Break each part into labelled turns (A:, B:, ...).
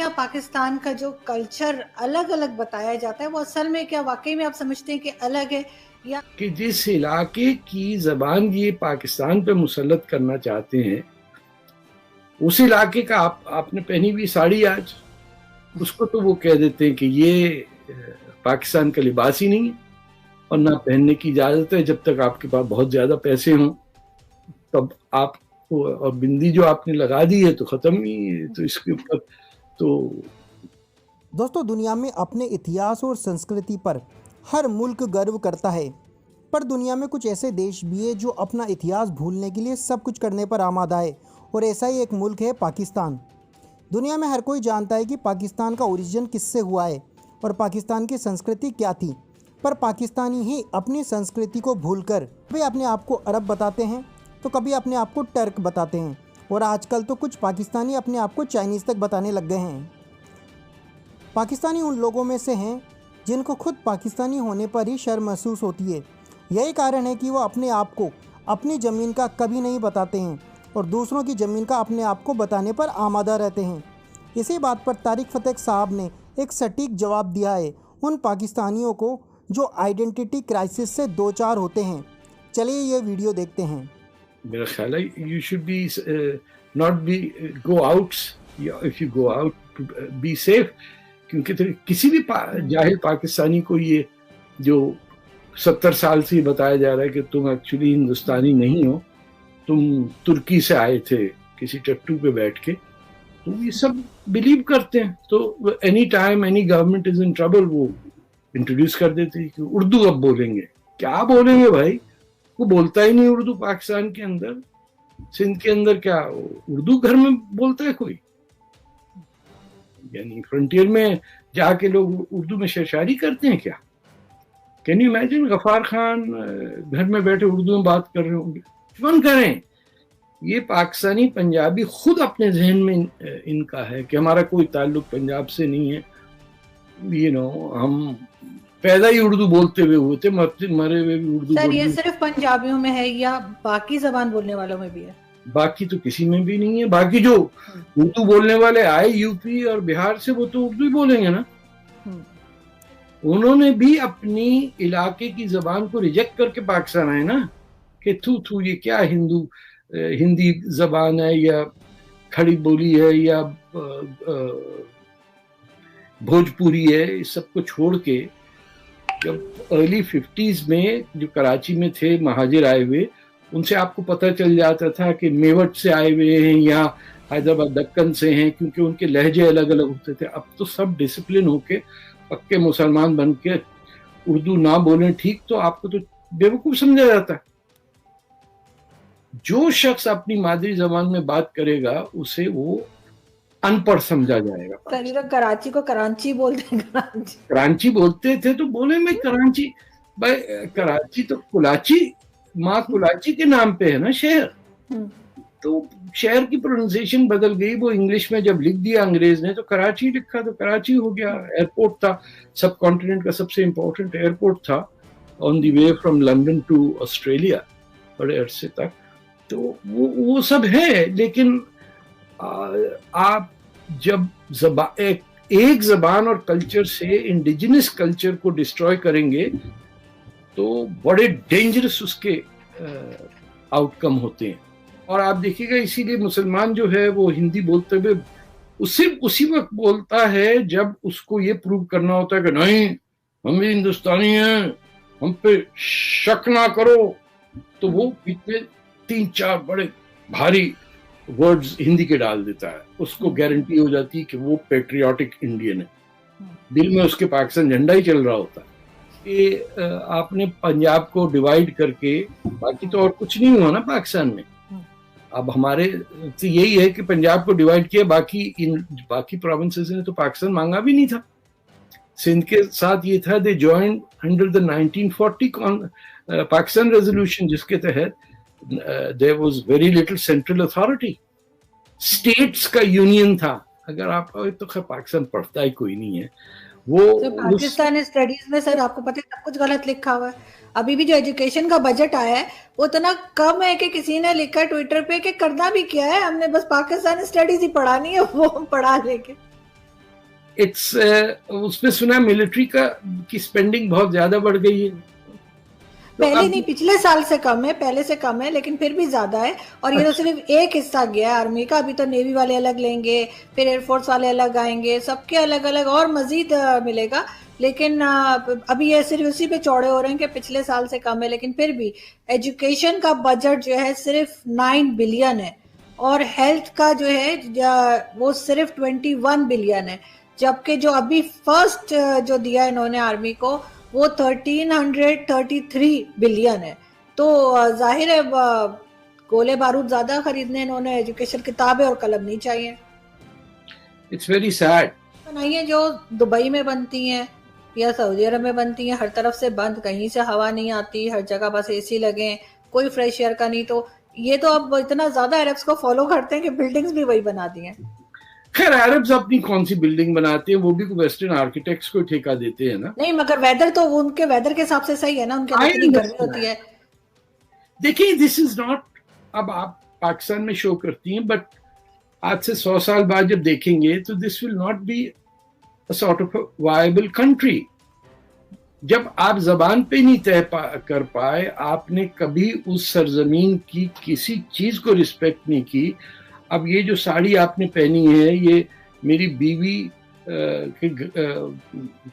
A: या पाकिस्तान का जो कल्चर अलग अलग बताया जाता है वो असल में क्या वाकई में आप समझते हैं कि अलग है, या
B: कि जिस इलाके की जबान ये पाकिस्तान पे मुसल्लत करना चाहते हैं, उस इलाके का आपने पहनी हुई साड़ी आज, उसको तो वो कह देते हैं कि ये पाकिस्तान का लिबास ही नहीं है और ना पहनने की इजाजत है जब तक आपके पास बहुत ज्यादा पैसे हों। तब आप और बिंदी जो आपने लगा दी है तो खत्म ही, तो इसके ऊपर तो
C: दोस्तों, दुनिया में अपने इतिहास और संस्कृति पर हर मुल्क गर्व करता है, पर दुनिया में कुछ ऐसे देश भी है जो अपना इतिहास भूलने के लिए सब कुछ करने पर आमादा है, और ऐसा ही एक मुल्क है पाकिस्तान। दुनिया में हर कोई जानता है कि पाकिस्तान का ओरिजिन किससे हुआ है और पाकिस्तान की संस्कृति क्या थी, पर पाकिस्तानी ही अपनी संस्कृति को भूलकर कभी अपने आप को अरब बताते हैं तो कभी अपने आप को टर्क बताते हैं, और आजकल तो कुछ पाकिस्तानी अपने आप को चाइनीज़ तक बताने लग गए हैं। पाकिस्तानी उन लोगों में से हैं जिनको खुद पाकिस्तानी होने पर ही शर्म महसूस होती है। यही कारण है कि वो अपने आप को अपनी ज़मीन का कभी नहीं बताते हैं और दूसरों की ज़मीन का अपने आप को बताने पर आमादा रहते हैं। इसी बात पर तारिक फतेह साहब ने एक सटीक जवाब दिया है उन पाकिस्तानियों को जो आइडेंटिटी क्राइसिस से दो चार होते हैं। चलिए ये वीडियो देखते हैं।
B: मेरा ख्याल है you should be not be go out, if you go out be safe, क्योंकि किसी भी जाहिल पाकिस्तानी को ये जो 70 साल से बताया जा रहा है कि तुम एक्चुअली हिंदुस्तानी नहीं हो, तुम तुर्की से आए थे किसी टट्टू पे बैठ के, तो ये सब बिलीव करते हैं। तो any time any government is in trouble, वो इंट्रोड्यूस कर देते हैं कि उर्दू अब बोलेंगे। क्या बोलेंगे भाई, वो बोलता ही नहीं उर्दू पाकिस्तान के अंदर। सिंध के अंदर क्या उर्दू घर में बोलता है कोई? यानी फ्रंटियर में जाके लोग उर्दू में शेरशायरी करते हैं क्या? Can you imagine Ghaffar Khan घर में बैठे उर्दू में बात कर रहे होंगे? कौन करें? ये पाकिस्तानी पंजाबी खुद अपने जहन में इनका है कि हमारा कोई ताल्लुक पंजाब से नहीं है। हम पैदा ही उर्दू बोलते हुए हुए थे, मरे हुए भी उर्दू।
A: सर ये सिर्फ पंजाबियों में है या बाकी जबान बोलने वालों में भी है?
B: बाकी तो किसी में भी नहीं है। बाकी जो उर्दू बोलने वाले आए यूपी और बिहार से, वो तो उर्दू ही बोलेंगे ना। उन्होंने भी अपनी इलाके की जबान को रिजेक्ट करके पाकिस्तान आए ना, कि थू ये क्या हिंदी जबान है या खड़ी बोली है या भोजपुरी है। इस सब को छोड़ के जब अर्ली 50s में जो कराची में थे महाजिर आए हुए, उनसे आपको पता चल जाता था कि मेवट से आए हुए हैं या हैदराबाद दक्कन से हैं, क्योंकि उनके लहजे अलग अलग होते थे। अब तो सब डिसिप्लिन होके पक्के मुसलमान बन के उर्दू ना बोलें ठीक तो आपको तो बेवकूफ समझा जाता है। जो शख्स अपनी मादरी जबान में बात करेगा उसे वो अनपढ़ समझा जाएगा।
A: तो कराची को करांची बोलते हैं।
B: करांची बोलते थे तो बोले मैं करांची, भाई कराची तो कुलाची, माँ कुलाची के नाम पे है ना शहर। तो शहर की प्रोनाउंसिएशन बदल गई। वो इंग्लिश में जब लिख दिया अंग्रेज ने तो कराची लिखा तो कराची हो गया। एयरपोर्ट था, सब कॉन्टिनेंट का सबसे इंपॉर्टेंट एयरपोर्ट था on the way from London to Australia बड़े अरसे तक। तो वो सब है, लेकिन आप जब एक जबान और कल्चर से इंडिजिनस कल्चर को डिस्ट्रॉय करेंगे तो बड़े डेंजरस उसके आउटकम होते हैं। और आप देखिएगा इसीलिए मुसलमान जो है वो हिंदी बोलते हुए उसी वक्त बोलता है जब उसको ये प्रूव करना होता है कि नहीं हम भी हिंदुस्तानी हैं, हम पे शक ना करो। तो वो इतने 3-4 बड़े भारी वर्ड्स हिंदी के डाल देता है, उसको गारंटी हो जाती है कि वो पेट्रियाटिक इंडियन है। दिल में उसके पाकिस्तान झंडा ही चल रहा होता है। कि आपने पंजाब को डिवाइड करके, बाकी तो और कुछ नहीं हुआ ना पाकिस्तान में। अब हमारे तो यही है कि पंजाब को डिवाइड किया, बाकी प्रोविंसेस ने तो पाकिस्तान मांगा भी नहीं था। सिंध के साथ ये था, they joined under the 1940 Pakistan resolution, जिसके तहत there was very little central authority, states का यूनियन था। अगर आप तो खैर पाकिस्तान पढ़ता ही कोई नहीं है वो।
A: तो पाकिस्तानी स्टडीज में सर आपको पता है सब कुछ गलत लिखा हुआ है। अभी भी जो एजुकेशन का बजट आया है वो इतना कम है कि किसी ने लिखा ट्विटर पे कि करना भी क्या है, हमने बस पाकिस्तानी स्टडीज ही पढ़ानी है, वो हम पढ़ा लेंगे।
B: इट्स उसमें सुना मिलिट्री की स्पेंडिंग बहुत ज्यादा बढ़ गई है। तो
A: पहले नहीं, पिछले साल से कम है, पहले से कम है, लेकिन फिर भी ज्यादा है। और ये तो सिर्फ एक हिस्सा गया है आर्मी का, अभी तो नेवी वाले अलग लेंगे, फिर एयरफोर्स वाले अलग आएंगे, सबके अलग अलग और मजीद मिलेगा। लेकिन अभी ये सिर्फ उसी पे चौड़े हो रहे हैं कि पिछले साल से कम है, लेकिन फिर भी एजुकेशन का बजट जो है सिर्फ 9 बिलियन है, और हेल्थ का जो है वो सिर्फ 21 बिलियन है। जबकि जो अभी फर्स्ट जो दिया इन्होंने आर्मी को वो 1333 बिलियन है। तो जाहिर है गोले बारूद ज्यादा खरीदने इन्होंने, एजुकेशन किताबें और कलम नहीं चाहिए।
B: It's very sad.
A: बनाइए जो दुबई में बनती हैं या सऊदी अरब में बनती हैं, हर तरफ से बंद, कहीं से हवा नहीं आती, हर जगह बस एसी लगे, कोई फ्रेश एयर का नहीं। तो ये तो अब इतना ज्यादा अरब्स को फॉलो करते हैं कि बिल्डिंग्स भी वही बना दी हैं।
B: खैर अरब्स अपनी कौन सी बिल्डिंग बनाते हैं, वो भी वेस्टर्न आर्किटेक्ट्स को ठेका देते हैं ना।
A: नहीं, मगर वेदर तो उनके वेदर के हिसाब से सही है ना, उनके इतनी गर्मी होती है।
B: देखिए दिस इज नॉट, अब आप पाकिस्तान में शो करती हैं, बट आज से 100 साल बाद जब देखेंगे तो this will not be a sort of viable country. जब आप जबान पे नहीं तय कर पाए, आपने कभी उस सरजमीन की किसी चीज को रिस्पेक्ट नहीं की। अब ये जो साड़ी आपने पहनी है, ये मेरी बीवी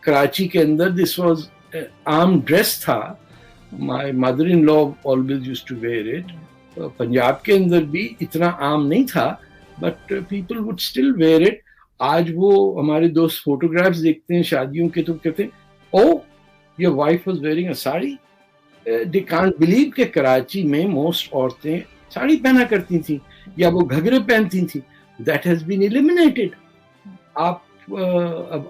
B: कराची के अंदर दिस वाज आर्म ड्रेस था। My mother in law always used to wear it. Punjab के अंदर भी इतना आम नहीं था, but people would still wear it. आज वो हमारे दोस्त फोटोग्राफ्स देखते हैं शादियों के तो कहते हैं oh your wife was wearing a sari. They can't believe कि कराची में मोस्ट औरतें साड़ी पहना करती थी या वो घघरे पहनती थी। That has been eliminated. आप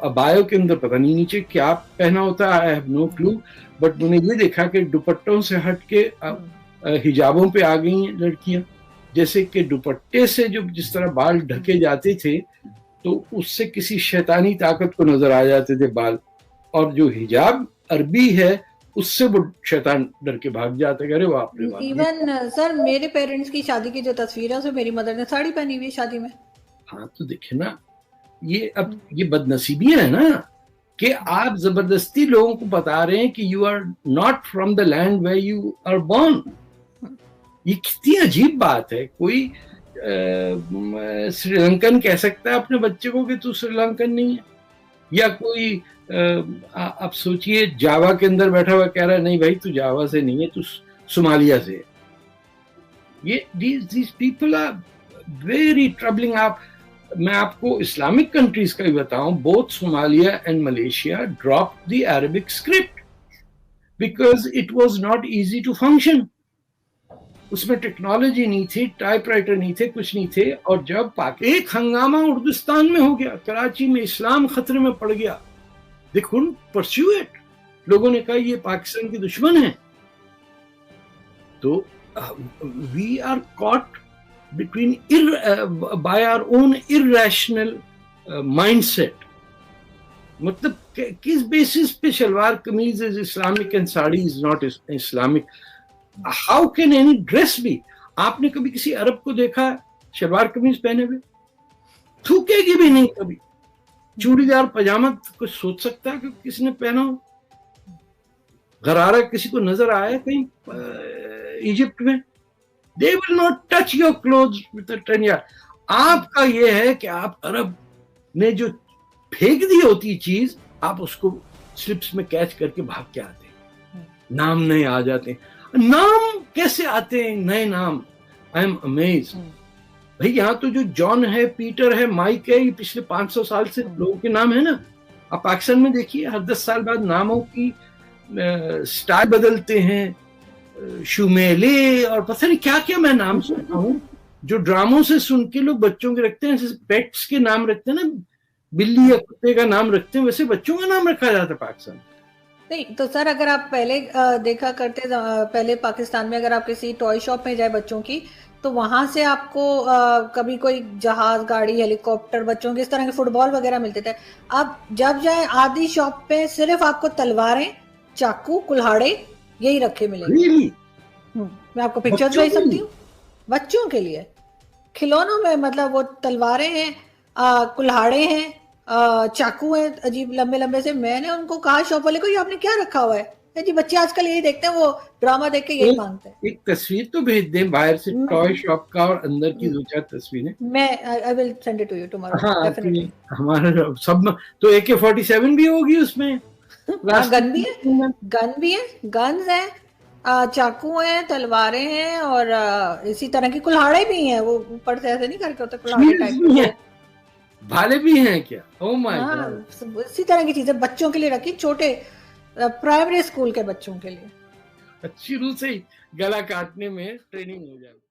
B: अबायो के अंदर पता नहीं नीचे क्या पहना होता है, I have no clue, but मैंने ये देखा कि दुपट्टों से हट के हिजाबों पे आ गई हैं लड़कियां। जैसे कि दुपट्टे से जो जिस तरह बाल ढके जाते थे तो उससे किसी शैतानी ताकत को नजर आ जाते थे बाल, और जो हिजाब अरबी है उससे वो शैतान डर के भाग जाते। अरे बाप रे बाप।
A: इवन सर मेरे पेरेंट्स की शादी की जो तस्वीर है उसमें मेरी मदर ने साड़ी पहनी हुई है शादी में।
B: हाँ तो देखे ना, ये अब ये बदनसीबियां है ना कि आप जबरदस्ती लोगों को बता रहे हैं कि you are not from the land where you are born. ये कितनी अजीब बात है। कोई श्रीलंकन कह सकता है अपने बच्चे को कि तू श्रीलंकन नहीं है, या कोई आप सोचिए जावा के अंदर बैठा हुआ कह रहा है नहीं भाई तू जावा से नहीं है, तू सोमालिया से है। ये these people are very troubling। मैं आपको इस्लामिक कंट्रीज का भी बताऊं, both Somalia and Malaysia dropped the Arabic script because it was not easy to function. उसमें टेक्नोलॉजी नहीं थी, टाइपराइटर नहीं थे, कुछ नहीं थे। और जब एक हंगामा उर्दुस्तान में हो गया, कराची में इस्लाम खतरे में पड़ गया, दे कुडंट परस्यू इट। लोगों ने कहा ये पाकिस्तान के दुश्मन है। तो we are caught between by our own irrational mindset. मतलब किस बेसिस पे salwar kameez is Islamic and sari is not Islamic? How can any dress be? आपने कभी किसी अरब को देखा शलवार कमीज पहने हुए? थूकेगी भी नहीं कभी। चूड़ीदार पजामा कुछ सोच सकता है कि किसने पहना हो? गरारा किसी को नजर आया कहीं इजिप्ट में? They will not touch your clothes with a 10 यार। आपका ये है कि आप अरब ने जो फेंक दी होती चीज, आप उसको स्लिप्स में कैच करके भाग के आते हैं। नाम नए आ जाते हैं। नाम कैसे आते हैं नए नाम? I am amazed. भाई यहाँ तो जो जॉन है, पीटर है, माइक है, ये पिछले 500 साल से लोगों के नाम है ना। आप पाकिस्तान में देखिए हर 10 साल बाद नामों की स्टाइल बदलते हैं, शुमेले और पता नहीं क्या क्या मैं नाम सुनता हूँ जो ड्रामों से सुन के लोग बच्चों के रखते हैं। जैसे पेट्स के नाम रखते हैं ना, बिल्ली या कुत्ते का नाम रखते हैं, वैसे बच्चों का नाम रखा जाता है पाकिस्तान।
A: नहीं तो सर अगर आप पहले देखा करते, पहले पाकिस्तान में अगर आप किसी टॉय शॉप में जाए बच्चों की, तो वहां से आपको कभी कोई जहाज, गाड़ी, हेलीकॉप्टर, बच्चों के इस तरह के फुटबॉल वगैरह मिलते थे। अब जब जाए आधी शॉप पे सिर्फ आपको तलवारें, चाकू, कुल्हाड़े यही रखे मिलेंगे।
B: really?
A: मैं आपको पिक्चर्स भेज सकती हूँ। बच्चों के लिए खिलौनों में मतलब वो तलवारें हैं, कुल्हाड़े हैं, चाकू है अजीब लंबे लंबे से। मैंने उनको कहा शॉप वाले को, ये आपने क्या रखा हुआ है? जी बच्चे आजकल यही देखते हैं, वो ड्रामा देख के यही मांगते हैं।
B: एक तस्वीर तो भेज दें बाहर से टॉय शॉप का और अंदर की 2-4 तस्वीरें।
A: मैं I will send it to you tomorrow
B: हाँ,
A: डेफिनेटली।
B: हमारा सब तो AK-47 भी होगी उसमें।
A: हाँ, गन भी है, गन भी है, गन्स है, चाकू है, तलवारें हैं, और इसी तरह की कुल्हाड़े भी हैं। वो ऊपर से ऐसे नहीं करके होते कुल्हाड़े टाइप
B: भी
A: के,
B: है, भाले भी हैं क्या? ओह माय
A: हाँ
B: गॉड।
A: इसी तरह की चीजें बच्चों के लिए रखी, छोटे प्राइमरी स्कूल के बच्चों के लिए।
B: शुरू से ही गला काटने में ट्रेनिंग हो जाती है।